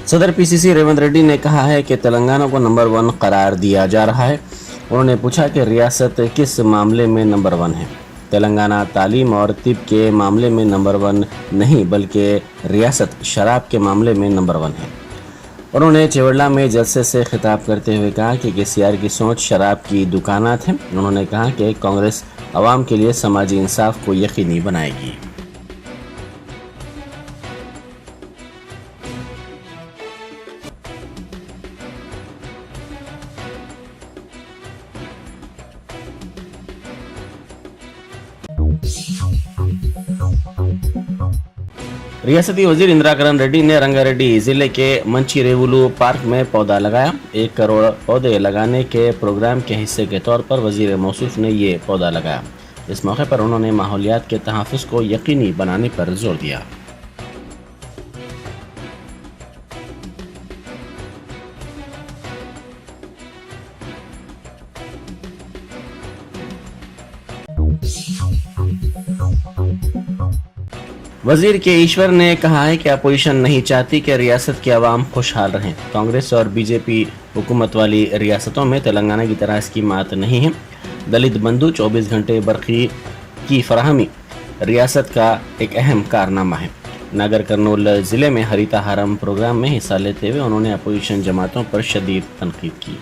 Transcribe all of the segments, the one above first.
सदर पीसीसी रेवंत रेड्डी ने कहा है कि तेलंगाना को नंबर 1 करार दिया जा रहा है। उन्होंने पूछा कि रियासत किस मामले में नंबर 1 है। तेलंगाना तालीम और तिब के मामले में नंबर 1 नहीं बल्कि रियासत शराब के मामले में नंबर 1 है। उन्होंने चेवड़ला में जलसे से खिताब करते हुए कहा कि केसीआर की सोच शराब की दुकानात है। उन्होंने कहा कि कांग्रेस अवाम के लिए समाजी इंसाफ को यकीनी बनाएगी। रियासती वजीर इंदिरा करण रेड्डी ने रंगारेड्डी जिले के मंचीरेवुलु पार्क में पौधा लगाया। 1 करोड़ पौधे लगाने के प्रोग्राम के हिस्से के तौर पर वजीर मौसूफ ने ये पौधा लगाया। इस मौके पर उन्होंने माहौलियात के तहफ़्फ़ुज़ को यकीनी बनाने पर जोर दिया। वजीर के ईश्वर ने कहा है कि अपोजिशन नहीं चाहती कि रियासत के अवाम खुशहाल रहें। कांग्रेस और बीजेपी हुकूमत वाली रियासतों में तेलंगाना की तरह स्कीमात नहीं है। दलित बंधु 24 घंटे बरखी की फराहमी रियासत का एक अहम कारनामा है। नागर कर्नूल जिले में हरिताहारम प्रोग्राम में हिस्सा लेते हुए उन्होंने अपोजिशन जमातों पर शदीद तनकीद की।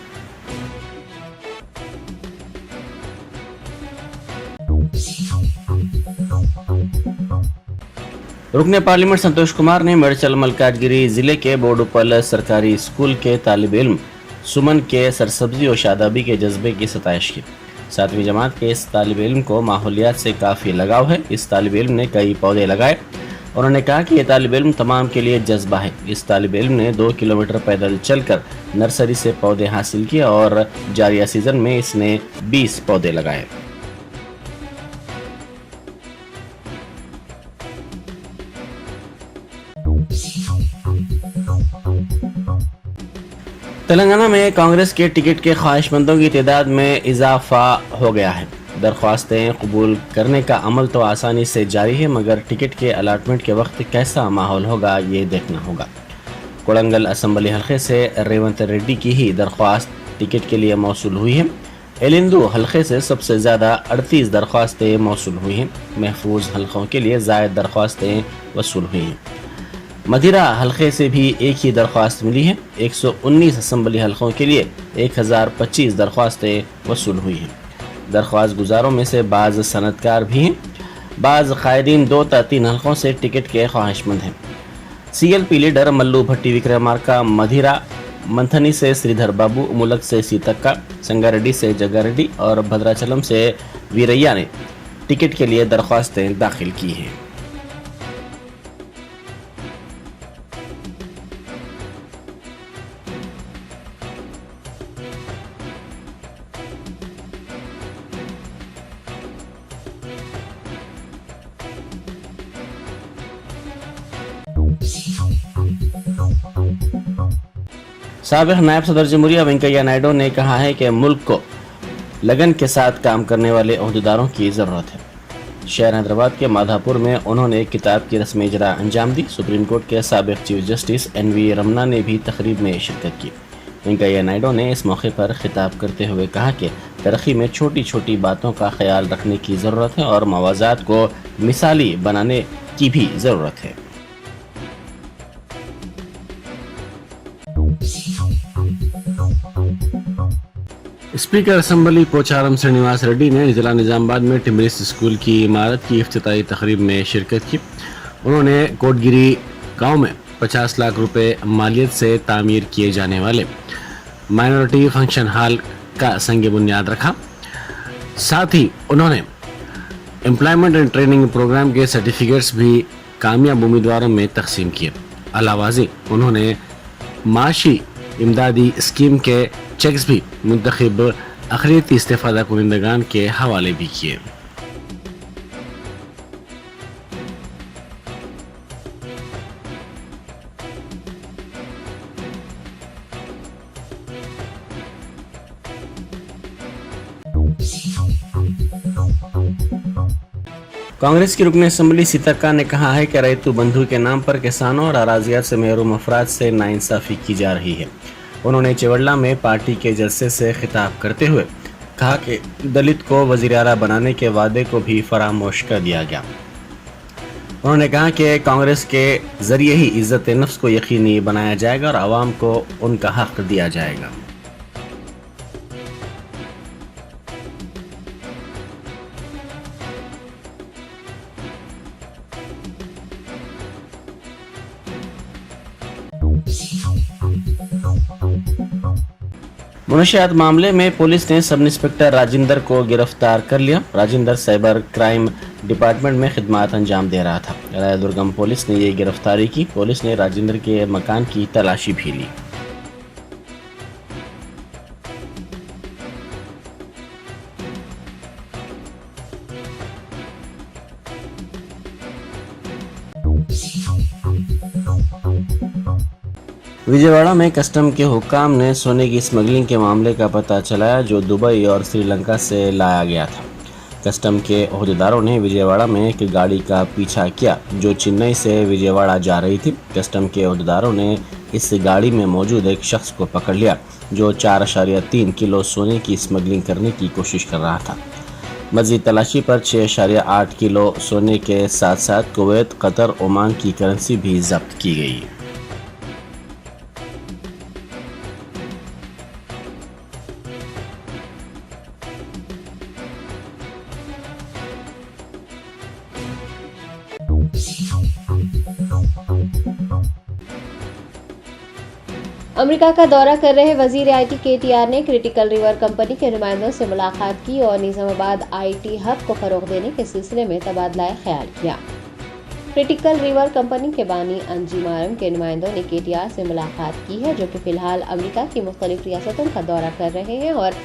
रुकने पार्लियामेंट संतोष कुमार ने मेडचल मलकाजगिरी जिले के बोडुपल सरकारी स्कूल के तालिब इल्म सुमन के सरसब्जी और शादाबी के जज्बे की सताइश की। 7वीं जमात के इस तालिब इल्म को माहौलियात से काफ़ी लगाव है। इस तालिब इल्म ने कई पौधे लगाए। उन्होंने कहा कि यह तालिब इल्म तमाम के लिए जज्बा है। इस तालिब इल्म ने 2 किलोमीटर पैदल चलकर नर्सरी से पौधे हासिल किए और जारिया सीजन में इसने 20 पौधे लगाए। तेलंगाना में कांग्रेस के टिकट के ख्वाहिशमंदों की तादाद में इजाफा हो गया है। दरख्वास्तें कबूल करने का अमल तो आसानी से जारी है, मगर टिकट के अलाटमेंट के वक्त कैसा माहौल होगा ये देखना होगा। कोड़ंगल असम्बली हल्के से रेवंत रेड्डी की ही दरख्वास्त टिकट के लिए मौसूल हुई है। एलिंदू हल्के से सबसे ज़्यादा 38 दरख्वास्तें मौसूल हुई हैं। महफूज हल्कों के लिए ज़ायद दरख्वास्तें वसूल हुई हैं। मदिरा हल्के से भी एक ही दरख्वास्त मिली है। 119 असम्बली हल्कों के लिए 1025 दरख्वास्तें वसूल हुई हैं। दरख्वास्त गुजारों में से बाज़ सनतकार भी हैं। बाज़ कायदीन 2 या 3 हल्कों से टिकट के ख्वाहिशमंद हैं। CLP लीडर मल्लू भट्टी विक्रमार्का मदिरा, मंथनी से श्रीधर बाबू, मुलक से सीतक्का, संगारेड्डी से जग्गारेड्डी और भद्राचलम से वीरैया ने टिकट के लिए दरख्वास्तें दाखिल की हैं। साबिक़ नायब सदर जमहूरिया वेंकैया नायडू ने कहा है कि मुल्क को लगन के साथ काम करने वाले ओहदेदारों की ज़रूरत है। शहर हैदराबाद के माधापुर में उन्होंने एक किताब की रस्म इजरा अंजाम दी। सुप्रीम कोर्ट के साबिक़ चीफ जस्टिस NV रमना ने भी तकरीब में शिरकत की। वेंकैया नायडू ने इस मौके पर खिताब करते हुए कहा कि तरक्की में छोटी छोटी बातों का ख्याल रखने की ज़रूरत है और मवाज़ात को मिसाली बनाने की भी ज़रूरत है। स्पीकर असम्बली पोचारम श्रीनिवास रेड्डी ने जिला निजामाबाद में टिमरिस स्कूल की इमारत की इफ्तिताई तकरीब में शिरकत की। उन्होंने कोटगिरी गांव में 50 लाख रुपए मालियत से तामीर किए जाने वाले माइनॉरिटी फंक्शन हॉल का संग बुनियाद रखा। साथ ही उन्होंने एम्प्लॉयमेंट एंड ट्रेनिंग प्रोग्राम के सर्टिफिकेट्स भी कामयाब उम्मीदवारों में तकसीम किए। अलावाजी उन्होंने माशी इमदादी स्कीम के चेक्स भी मुंतखब अक़लियती इस्तेफ़ादा कुनिंदगान के हवाले भी किए। कांग्रेस की रुकन असम्बली सीतक्का ने कहा है कि रैतु बंधु के नाम पर किसानों और अराजियात से महरूम अफराद से नाइंसाफी की जा रही है। उन्होंने चेवड़ला में पार्टी के जलसे से खिताब करते हुए कहा कि दलित को वज़ीर आला बनाने के वादे को भी फरामोश कर दिया गया। उन्होंने कहा कि कांग्रेस के जरिए ही इज्जत नफ्स को यकीनी बनाया जाएगा और आवाम को उनका हक दिया जाएगा। मुनशियात मामले में पुलिस ने सब इंस्पेक्टर राजिंदर को गिरफ्तार कर लिया। राजिंदर साइबर क्राइम डिपार्टमेंट में खिदमात अंजाम दे रहा था। रायदुर्गम पुलिस ने ये गिरफ्तारी की। पुलिस ने राजिंदर के मकान की तलाशी भी ली। विजयवाड़ा में कस्टम के हुक्काम ने सोने की स्मगलिंग के मामले का पता चलाया जो दुबई और श्रीलंका से लाया गया था। कस्टम के अहदेदारों ने विजयवाड़ा में एक गाड़ी का पीछा किया जो चेन्नई से विजयवाड़ा जा रही थी। कस्टम के अहदेदारों ने इस गाड़ी में मौजूद एक शख्स को पकड़ लिया जो 4.3 किलो सोने की स्मगलिंग करने की कोशिश कर रहा था। मजीद तलाशी पर 6.8 किलो सोने के साथ साथ कुवैत, कतर, ओमान की करेंसी भी जब्त की गई। अमेरिका का दौरा कर रहे वजीर आईटी केटीआर ने क्रिटिकल रिवर कंपनी के नुमाइंदों से मुलाकात की और निजामाबाद आईटी हब को फरोग देने के सिलसिले में तबादला ख्याल किया। क्रिटिकल रिवर कंपनी के बानी अंजुम आलम के नुमाइंदों ने केटीआर से मुलाकात की है जो कि फिलहाल अमेरिका की मुख्तलिफ रियासतों का दौरा कर रहे हैं और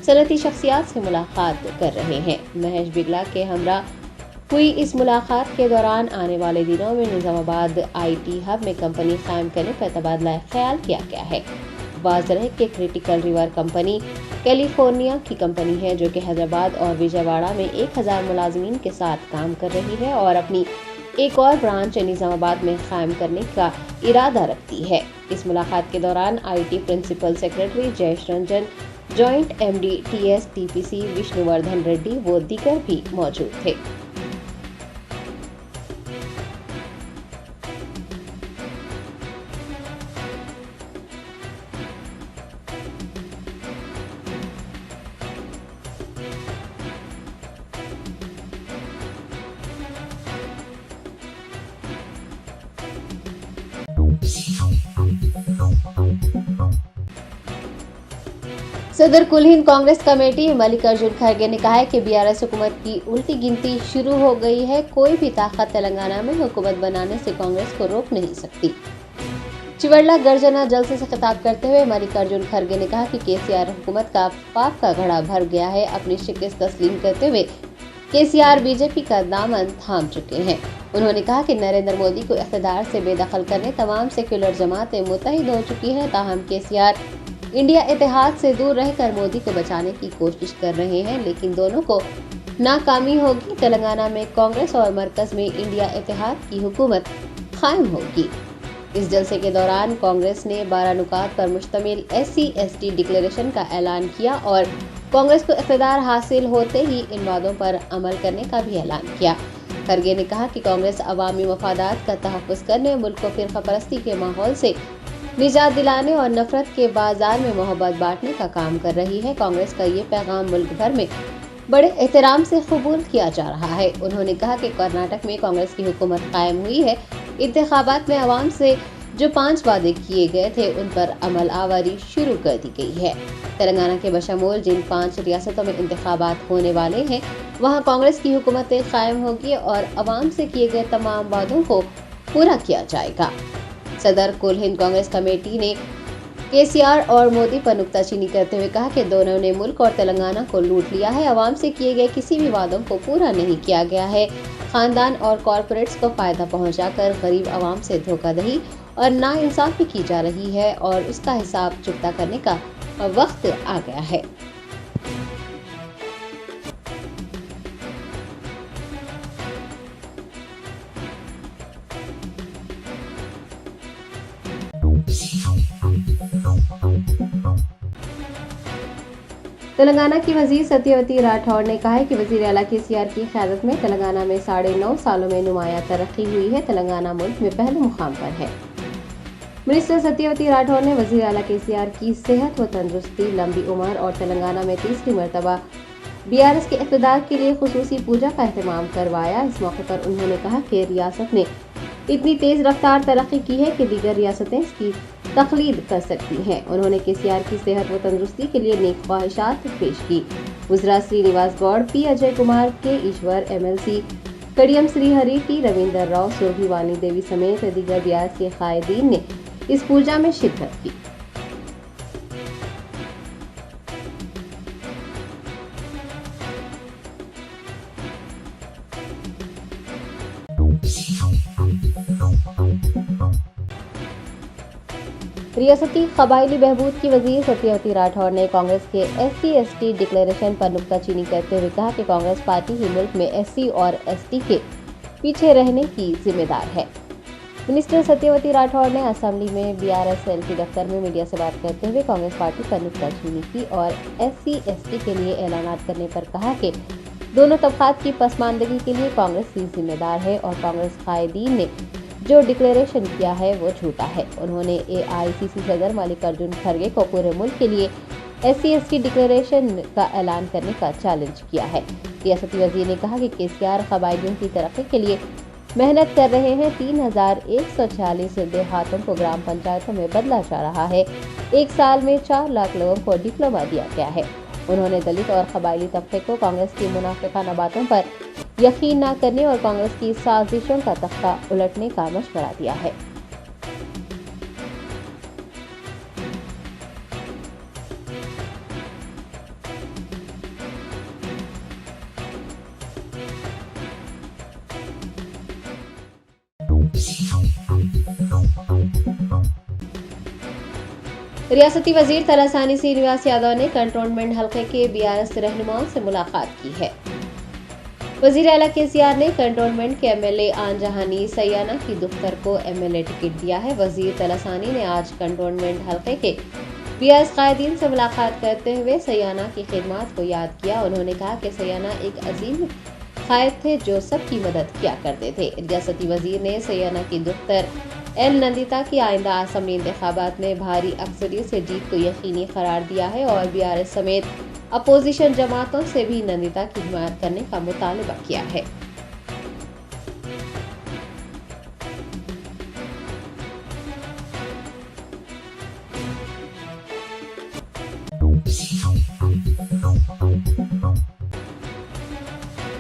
सनती शख्सियात से मुलाकात कर रहे हैं। महेश बिगला के हमरा हुई इस मुलाकात के दौरान आने वाले दिनों में निजामाबाद आईटी हब में कंपनी कायम करने पर तबादला ख्याल किया गया है। वाज़ेह है कि क्रिटिकल रिवर कंपनी कैलिफोर्निया की कंपनी है जो कि हैदराबाद और विजयवाड़ा में 1000 मुलाजिमीन के साथ काम कर रही है और अपनी एक और ब्रांच निजामाबाद में कायम करने का इरादा रखती है। इस मुलाकात के दौरान IT principal secretary Jayesh Ranjan, joint MD TS TPC Vishnuvardhan Reddy व दीगर भी मौजूद थे। सदर कुल हिंद कांग्रेस कमेटी मल्लिकार्जुन खड़गे ने कहा है कि बीआरएस हुकूमत की उल्टी गिनती शुरू हो गई है। कोई भी ताकत तेलंगाना में हुकूमत बनाने से कांग्रेस को रोक नहीं सकती। चिवड़ला गर्जना जलसे से खिताब करते हुए मल्लिकार्जुन खड़गे ने कहा कि केसीआर हुकूमत का पाप का घड़ा भर गया है। अपनी शिकस्त तस्लीम करते हुए केसीआर बीजेपी का दामन थाम चुके हैं। उन्होंने कहा कि नरेंद्र मोदी को इख्तिदार से बेदखल करने तमाम सेक्युलर जमातें मुत्तहिद हो चुकी हैं। ताहम केसीआर इंडिया इतिहाद से दूर रहकर मोदी को बचाने की कोशिश कर रहे हैं, लेकिन दोनों को नाकामी होगी। तेलंगाना में कांग्रेस और मरकज में इंडिया इतिहाद की हुकूमत कायम होगी। इस जलसे के दौरान कांग्रेस ने 12 नुकात पर मुश्तमिल SC/ST डिक्लेरेशन का ऐलान किया और कांग्रेस को इख्तिदार हासिल होते ही इन वादों पर अमल करने का भी ऐलान किया। खड़गे ने कहा कि कांग्रेस अवामी मफादात का तहफ़्फ़ुज़ करने, मुल्क को फ़िरक़ा परस्ती के माहौल से निजात दिलाने और नफरत के बाजार में मोहब्बत बांटने का काम कर रही है। कांग्रेस का ये पैगाम मुल्क भर में बड़े एहतराम से कबूल किया जा रहा है। उन्होंने कहा कि कर्नाटक में कांग्रेस की हुकूमत कायम हुई है। इंतखाबात में अवाम से जो 5 वादे किए गए थे उन पर अमल आवारी शुरू कर दी गई है। तेलंगाना के बशमूल जिन 5 रियासतों में इंतखाबात होने वाले हैं वहां कांग्रेस की हुकूमत कायम होगी और अवाम से किए गए तमाम वादों को पूरा किया जाएगा। सदर कुल हिंद कांग्रेस कमेटी ने केसीआर और मोदी पर नुक्ताचीनी करते हुए कहा कि दोनों ने मुल्क और तेलंगाना को लूट लिया है। अवाम से किए गए किसी भी वादों को पूरा नहीं किया गया है। खानदान और कॉरपोरेट्स को फायदा पहुंचाकर गरीब अवाम से धोखाधड़ी और नाइंसाफी की जा रही है और उसका हिसाब चुकता करने का वक्त आ गया है। तेलंगाना की वजीर सत्यवती राठौड़ ने कहा है कि वजीर आला केसीआर की क़यादत में तेलंगाना में 9.5 सालों में नुमाया तरक्की हुई है। तेलंगाना मुल्क में पहले मुकाम पर है। मिनिस्टर सत्यवती राठौड़ ने वजीर आला केसीआर की सेहत व तंदुरुस्ती, लंबी उम्र और तेलंगाना में तीसरी मरतबा बीआरएस के इक़्तिदार के लिए खुसूसी पूजा का एहतमाम करवाया। इस मौके पर उन्होंने कहा कि रियासत ने इतनी तेज रफ्तार तरक्की की है कि दीगर रियासतें इसकी तकलीद कर सकती हैं। उन्होंने केसीआर की सेहत व तंदुरुस्ती के लिए नेक ख्वाहिशात पेश की। वज़रा श्रीनिवास गौड़, पी अजय कुमार, के ईश्वर, MLC कड़ियम श्रीहरि, टी रविंदर राव, सुरभि वाणी देवी समेत दीगर बीआरएस के कायदीन ने इस पूजा में शिरकत की। रियासती कबायली बहबूद की वजीर सत्यवती राठौड़ ने कांग्रेस के SC/ST डिक्लेरेशन पर नुक्ताचीनी करते हुए कहा कि कांग्रेस पार्टी ही मुल्क में SC और ST के पीछे रहने की जिम्मेदार है। मिनिस्टर सत्यवती राठौड़ ने असेंबली में BRSLP दफ्तर में मीडिया से बात करते हुए कांग्रेस पार्टी पर नुक्ताचीनी की और SC/ST के लिए ऐलानात करने पर कहा कि दोनों तबकात की पसमानदगी के लिए कांग्रेस ही जिम्मेदार है और कांग्रेस कायदीन ने जो डिक्लेरेशन किया है वो झूठा है। उन्होंने AICC सदर मल्लिकार्जुन खड़गे को पूरे मुल्क के लिए SC/ST डिक्लेरेशन का ऐलान करने का चैलेंज किया है। रियासती वजीर ने कहा कि केसीआर कबायलियों की तरक्की के लिए मेहनत कर रहे हैं। 3146 देहातों को ग्राम पंचायतों में बदला जा रहा है। एक साल में 4 लाख लोगों को डिप्लोमा दिया गया है। उन्होंने दलित और कबायली तबके को कांग्रेस की मुनाफिकाना बातों पर यकीन न करने और कांग्रेस की साजिशों का तख्ता उलटने का मशवरा दिया है। रियासती वजीर तलासानी श्रीनिवास यादव ने कंटोनमेंट हलके के BRS रहनुमाओं से मुलाकात की है। वजीर आला केसीआर ने कंटोनमेंट के MLA आन जहानी सैयाना की दुख्तर को MLA टिकट दिया है। वजीर तलासानी ने आज कंटोनमेंट हलके के BRS कायदीन से मुलाकात करते हुए सैयाना की खिदमत को याद किया। उन्होंने कहा कि सैयाना एक अजीम कायद थे जो सबकी मदद किया करते थे। रियासती वजीर ने सैयाना की दुख्तर L नंदिता की आइंदा असम्बली इंतखाबात में भारी अक्सरियत से जीत को यकीनी करार दिया है और BRS समेत अपोजिशन जमातों से भी नंदिता की हिमायत करने का मुतालबा किया है।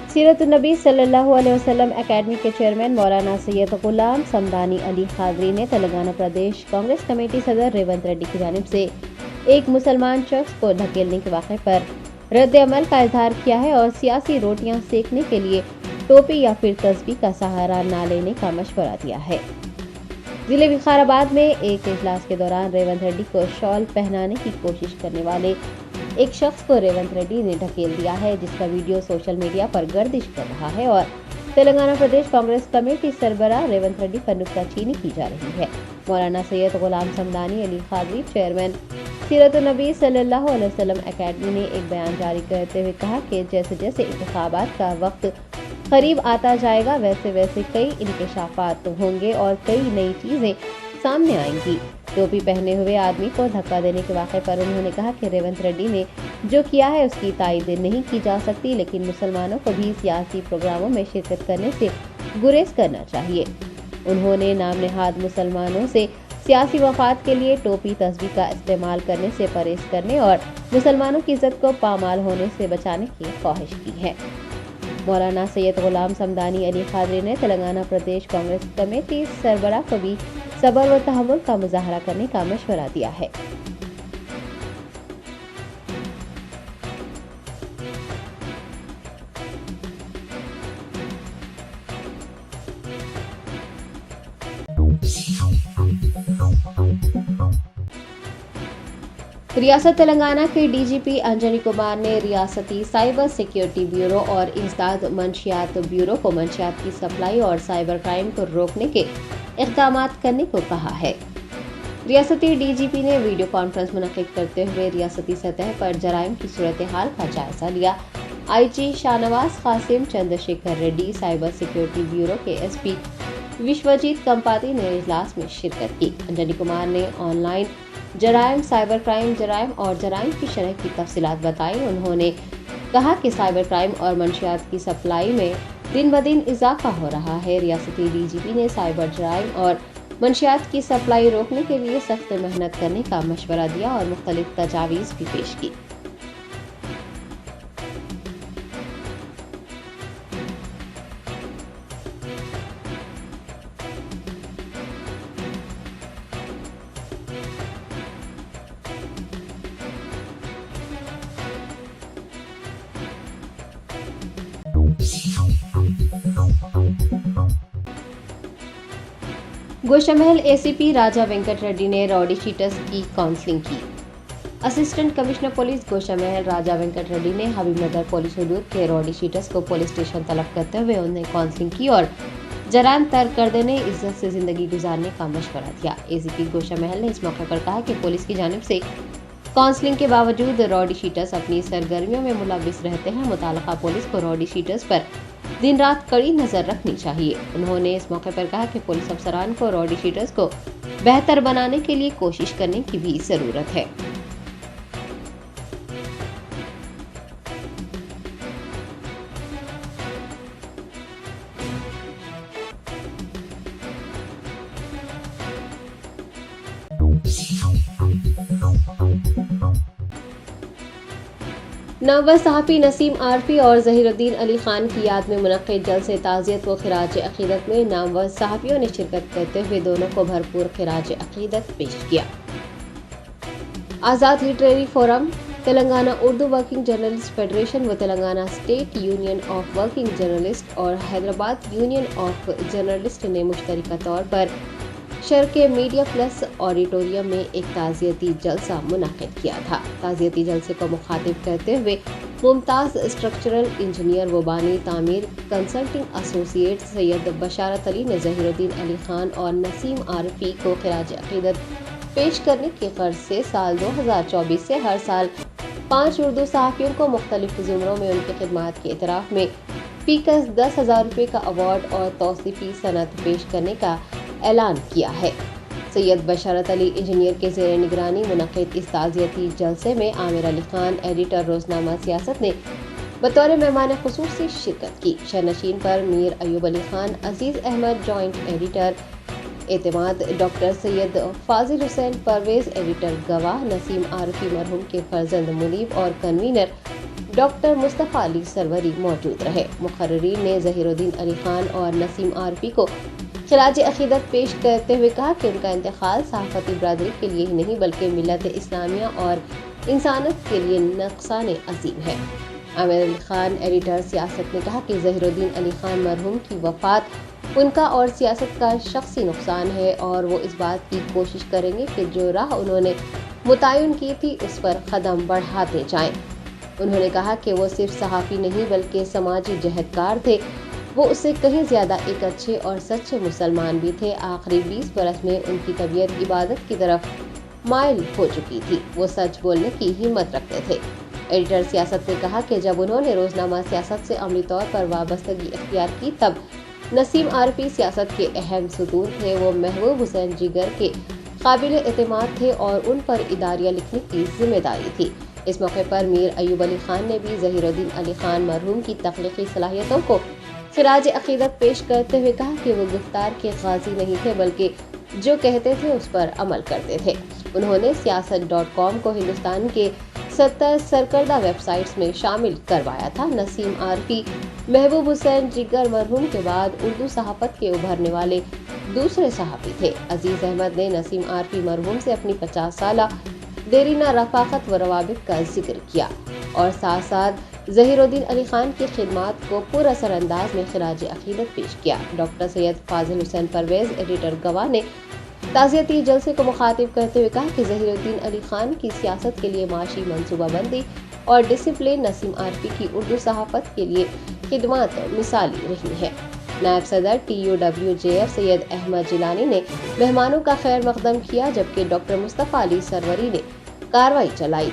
सीरत नबी सल्लल्लाहु अलैहि वसल्लम एकेडमी के चेयरमैन मौलाना सैयद गुलाम समदानी अली खादरी ने तेलंगाना प्रदेश कांग्रेस कमेटी सदर रेवंत रेड्डी की जानिब से एक मुसलमान शख्स को धकेलने के वाक़े पर रद्द अमल का इजहार किया है और सियासी रोटियां सेकने के लिए टोपी या फिर तस्बीह का सहारा न लेने का मशवरा दिया है। जिले विकाराबाद में एक इजलास के दौरान रेवंत रेड्डी को शॉल पहनाने की कोशिश करने वाले एक शख्स को रेवंत रेड्डी ने ढकेल दिया है, जिसका वीडियो सोशल मीडिया पर गर्दिश कर रहा है और तेलंगाना प्रदेश कांग्रेस कमेटी सरबराह रेवंत रेड्डी पर नुक्ताचीनी की जा रही है। मौलाना सैयद गुलाम समदानी अली खादरी चेयरमैन सीरत नबी सल्लल्लाहु अलैहि वसल्लम एकेडमी ने एक बयान जारी करते हुए कहा कि जैसे जैसे इंतखाबात का वक्त करीब आता जाएगा वैसे वैसे कई इंकशाफात होंगे और कई नई चीजें सामने आएंगी। टोपी पहने हुए आदमी को धक्का देने के वाक़े पर उन्होंने कहा कि रेवंत रेड्डी ने जो किया है उसकी तायद नहीं की जा सकती, लेकिन मुसलमानों को भी सियासी प्रोग्रामों में शिरकत करने से गुरेज करना चाहिए। उन्होंने नाम नेहाद मुसलमानों से सियासी मफाद के लिए टोपी तस्बीह का इस्तेमाल करने से परहेज करने और मुसलमानों की इज्जत को पामाल होने से बचाने की ख्वाहिश की है। मौलाना सैयद गुलाम समदानी अली खादरी ने तेलंगाना प्रदेश कांग्रेस कमेटी सरबराह को भी सब्र व तहम्मुल का मुजाहरा करने का मशवरा दिया है। रियासत तेलंगाना के DGP अंजनी कुमार ने रियासती साइबर सिक्योरिटी ब्यूरो और इंसदाद मंशियात ब्यूरो को मंशियात की सप्लाई और साइबर क्राइम को रोकने के इक़दामात करने को कहा है। रियासती डीजीपी ने वीडियो कॉन्फ्रेंस मुनक्किद करते हुए रियासती सतह पर जराइम की सूरत हाल का जायजा लिया। IG Shahnawaz Qasim, Chandrashekar Reddy, cyber security bureau के एसपी विश्वजीत कंपाती ने इजलास में शिरकत की। अंजनी कुमार ने ऑनलाइन जराइम, साइबर क्राइम जराइम और जराइम की शरह की तफसीलात बताई। उन्होंने कहा कि साइबर क्राइम और मंशियात की सप्लाई में दिन ब दिन इजाफा हो रहा है। रियासती डीजीपी ने साइबर जराइम और मंशियात की सप्लाई रोकने के लिए सख्त मेहनत करने का मशवरा दिया और मुख्तलिफ तजावीज़ भी पेश की। गोशामहल एसीपी राजा वेंकट रेड्डी ने रॉडी शीटर्स की काउंसलिंग की। असिस्टेंट कमिश्नर पुलिस गोशामहल राजा वेंकट रेड्डी ने हबीबनगर पुलिस हदूद के रॉडी शीटर्स को पुलिस स्टेशन तलब करते हुए उन्हें काउंसलिंग की और जराइम तर्क कर देने, इज्जत से जिंदगी गुजारने का मशवरा दिया। एसीपी गोशामहल ने इस मौके पर कहा कि पुलिस की जानिब से काउंसलिंग के बावजूद रॉडी शीटर्स अपनी सरगर्मियों में मुलविस रहते हैं। मुताल्लिका पुलिस को रॉडी शीटर्स पर दिन रात कड़ी नजर रखनी चाहिए। उन्होंने इस मौके पर कहा कि पुलिस अफसरान को रॉडी शीटर्स को बेहतर बनाने के लिए कोशिश करने की भी जरूरत है। नामवर सहाफ़ी नसीम आरफी और ज़हीरुद्दीन अली खान की याद में मुनक्किद जलसे ताज़ियत व खिराज अक़ीदत में नामवर सहाफ़ियों ने शिरकत करते हुए दोनों को भरपूर खिराज अक़ीदत पेश किया। Azad literary forum, Telangana Urdu working journalist federation व Telangana state union of working journalist और हैदराबाद यूनियन ऑफ जर्नलिस्ट ने मुश्तरका तौर पर शहर के मीडिया प्लस ऑडिटोरियम में एक ताज़ियती जलसा मुनक्किद किया था। ताज़ियती जलसे को मुखातिब करते हुए मुमताज़ स्ट्रक्चरल इंजीनियर व बानी तामीर कंसल्टिंग एसोसिएट सैयद बशारत अली ने ज़हीरुद्दीन अली खान और नसीम आरफी को खिराज अक़ीदत पेश करने की गर्ज से साल 2024 से हर साल 5 उर्दू सहाफ़ियों को मुख्तलिफ ज़ुमरों में उनकी खिदमात के इतराफ़ में फ़ीकस 10,000 रुपये का अवार्ड और तौसीफ़ी सनद पेश करने का ऐलान किया है। सैयद बशारत अली इंजीनियर के ज़ेर निगरानी मुनक्किद इस ताज़ियती जलसे में आमिर अली खान, एडिटर रोज़नामा सियासत ने बतौर मेहमान ख़ुसूसी शिरकत की। शहनशीन पर मीर अयूब अली खान, अजीज़ अहमद जॉइंट एडिटर एतमाद, डॉक्टर सैयद फाजिल हुसैन परवेज़ एडिटर गवाह, नसीम आरफी मरहूम के फर्जंद मुनीब और कन्वीनर डॉक्टर मुस्तफ़ा अली सरवरी मौजूद रहे। मुक़र्रिरीन ने ज़हीरुद्दीन अली खान और नसीम आरफी को खिराज अक़ीदत पेश करते हुए कहा कि उनका इंतकाल सहाफ़ती बरादरी के लिए ही नहीं बल्कि मिल्लत इस्लामिया और इंसानियत के लिए नुक़सान अज़ीम है। आमिर अली खान, एडिटर सियासत ने कहा कि ज़हीरुद्दीन अली खान मरहूम की वफ़ात उनका और सियासत का शख्सी नुकसान है और वो इस बात की कोशिश करेंगे कि जो राह उन्होंने मुतय्यन की थी उस पर कदम बढ़ाते जाएं। उन्होंने कहा कि वो सिर्फ सहाफ़ी नहीं बल्कि समाजी जहदकार थे। वो उससे कहीं ज़्यादा एक अच्छे और सच्चे मुसलमान भी थे। आखिरी 20 बरस में उनकी तबीयत इबादत की तरफ माइल हो चुकी थी। वो सच बोलने की हिम्मत रखते थे। एडिटर सियासत ने कहा कि जब उन्होंने रोज़नामा सियासत से अमली तौर पर वाबस्तगी इख्तियार की तब नसीम आरफी सियासत के अहम सुतून थे। वो महबूब हुसैन जिगर के काबिल एतमाद थे और उन पर इदारिया लिखने की जिम्मेदारी थी। इस मौके पर मीर अयूब अली खान ने भी ज़हीरुद्दीन अली खान मरहूम की तख्लीकी सलाहियतों को खिराज अक़ीदत पेश करते हुए कहा कि वो गुफ्तार के गाजी नहीं थे बल्कि जो कहते थे उस पर अमल करते थे। उन्होंने siyaasat.com को हिंदुस्तान के 70 सरकर्दा वेबसाइट्स में शामिल करवाया था। नसीम आरफी महबूब हुसैन जिगर मरहूम के बाद उर्दू सहाफ़त के उभरने वाले दूसरे सहाफ़ी थे। अजीज़ अहमद ने नसीम आरफी मरहूम से अपनी 50 साला देरीना रफ़ाक़त व रवाबित का जिक्र किया और साथ साथ ज़हीरुद्दीन अली खान की खिदमात को पुरअसर अंदाज में खिराज अक़ीदत पेश किया। डॉक्टर सैयद फाजिल हुसैन परवेज़ एडिटर गवाह ने ताज़ियती जलसे को मुखातिब करते हुए कहा कि ज़हीरुद्दीन अली खान की सियासत के लिए माशी मनसूबाबंदी और डिसिप्लिन, नसीम आरफी की उर्दू सहाफ़त के लिए खिदमात मिसाली रही है। नायब सदर TUWJF सैयद अहमद जिलानी ने मेहमानों का खैर मकदम किया, जबकि डॉक्टर मुस्तफ़ा अली सरवरी ने कार्रवाई चलाई।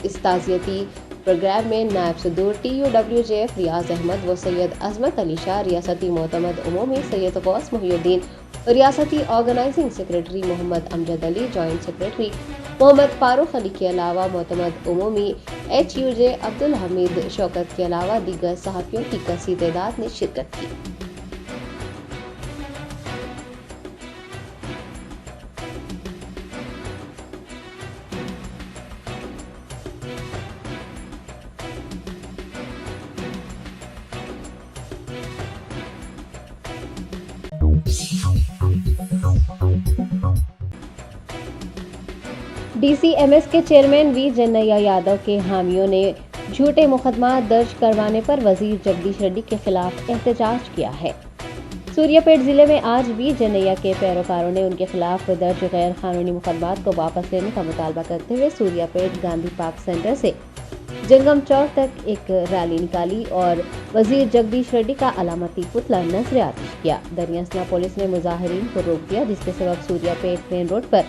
इस ताज़ियती प्रोग्राम में नायब सदर TUWJF रियाज अहमद व सैयद अजमत अली शाह, रियासती मोतमद उमूमी सैयद गौस मुहिउद्दीन, रियासती organising secretary Mohammed Amjad Ali, joint secretary Mohammed Farooq Ali के अलावा मोतमद उमूमी HUJ अब्दुल हमीद शौकत के अलावा दीगर सहाफ़ियों की कसीर तादाद ने शिरकत की। DCMS के चेयरमैन वी जन्नैया यादव के हामियों ने झूठे मुकदमा दर्ज करवाने पर वजीर जगदीश रेड्डी के खिलाफ एहतजाज किया है। सूर्यापेट जिले में आज वी जन्नैया के पैरोकारों ने उनके खिलाफ दर्ज गैर कानूनी मुकदमात को वापस लेने का मुतालबा करते हुए सूर्यापेट गांधी पार्क सेंटर से जंगम चौक तक एक रैली निकाली और वजीर जगदीश रेड्डी का अलामती पुतला नजर आतिश किया। दरियासना पुलिस ने मुजाहिरीन को रोक दिया, जिसके सबब सूर्यापेट मेन रोड पर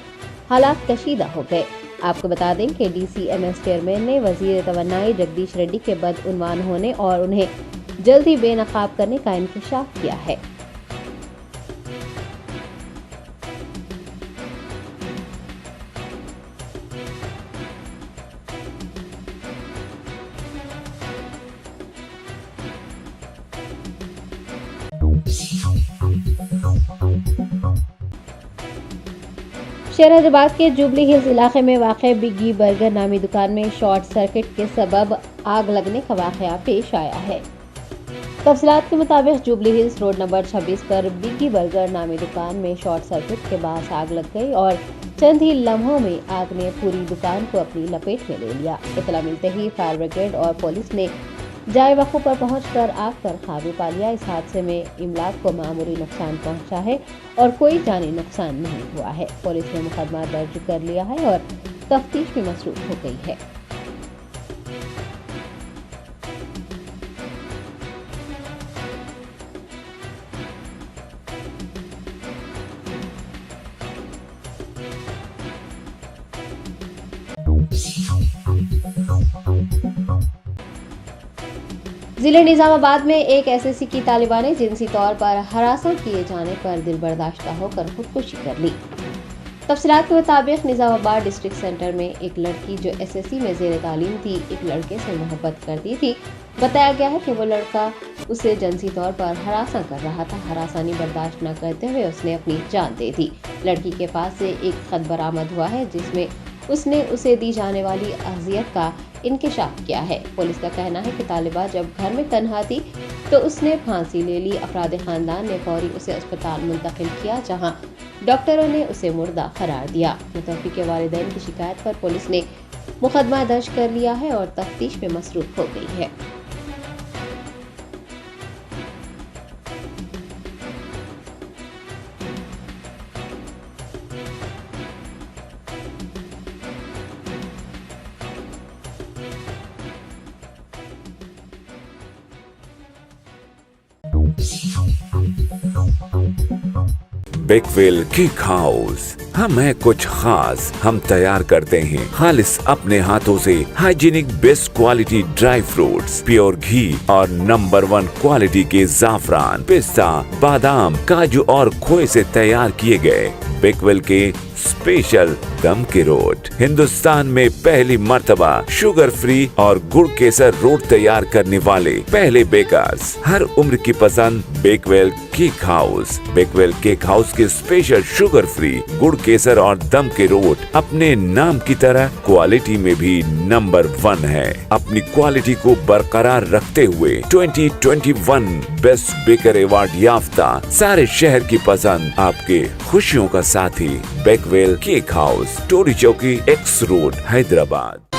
हालात कशीदा हो गए। आपको बता दें कि DCMS चेयरमैन ने वजीर तवन्नाई जगदीश रेड्डी के बदउनवान होने और उन्हें जल्द ही बेनकाब करने का इंकशाफ किया है। शहराबाद के जुबली हिल्स इलाके में वाक़े बिग्गी बर्गर नामी दुकान में शॉर्ट सर्किट के सबब आग लगने का वाक़या पेश आया है। तफसीलात के मुताबिक जुबली हिल्स रोड नंबर 26 पर बिग्गी बर्गर नामी दुकान में शॉर्ट सर्किट के बाद आग लग गई और चंद ही लम्हों में आग ने पूरी दुकान को अपनी लपेट में ले लिया। इतला मिलते ही फायर ब्रिगेड और पुलिस ने जाए वक़्फ़ पर पहुंचकर आग पर काबू पा लिया। इस हादसे में इमलाक को मामूली नुकसान पहुंचा है और कोई जानी नुकसान नहीं हुआ है। पुलिस ने मुकदमा दर्ज कर लिया है और तफ्तीश में मसरूफ हो गई है। जिले निजामाबाद में एक SSC की तालिबा ने जिनसी तौर पर हरासा किए जाने पर दिल बर्दाश्ता होकर खुदकुशी कर ली। तफसीलात के मुताबिक निजामाबाद डिस्ट्रिक्ट सेंटर में एक लड़की जो SSC में ज़ेर तालीम थी, एक लड़के से मोहब्बत करती थी। बताया गया है कि वो लड़का उसे जिनसी तौर पर हरासा कर रहा था। हरासानी बर्दाश्त न करते हुए उसने अपनी जान दे दी। लड़की के पास से एक खत बरामद हुआ है, जिसमें उसने उसे दी जाने वाली अज़ियत का इंकशाफ किया है। पुलिस का कहना है कि तालिबा जब घर में तन्हा थी तो उसने फांसी ले ली। अफराद खानदान ने फौरी उसे अस्पताल मुंतकिल किया, जहां डॉक्टरों ने उसे मुर्दा करार दिया। मुतवफ़्फ़ी के वालिदैन की शिकायत पर पुलिस ने मुकदमा दर्ज कर लिया है और तफ्तीश में मसरूफ हो गई है। बेकवेल केक हाउस, हम है कुछ खास। हम तैयार करते हैं खालिस अपने हाथों से hygienic best quality dry fruits, pure घी और नंबर 1 क्वालिटी के जाफरान, पिस्ता, बादाम, काजू और खोए से तैयार किए गए बेकवेल के स्पेशल दम के रोट। हिंदुस्तान में पहली मर्तबा शुगर फ्री और गुड़ केसर रोट तैयार करने वाले पहले बेकर्स। हर उम्र की पसंद Bakewell cake house. Bakewell cake house के स्पेशल शुगर फ्री, गुड़ केसर और दम के रोट अपने नाम की तरह क्वालिटी में भी नंबर 1 है। अपनी क्वालिटी को बरकरार रखते हुए 2021 बेस्ट बेकर अवार्ड याफ्ता सारे शहर की पसंद, आपके खुशियों का साथी बेकवेल केक हाउस, टोरी चौकी, X रोड, हैदराबाद।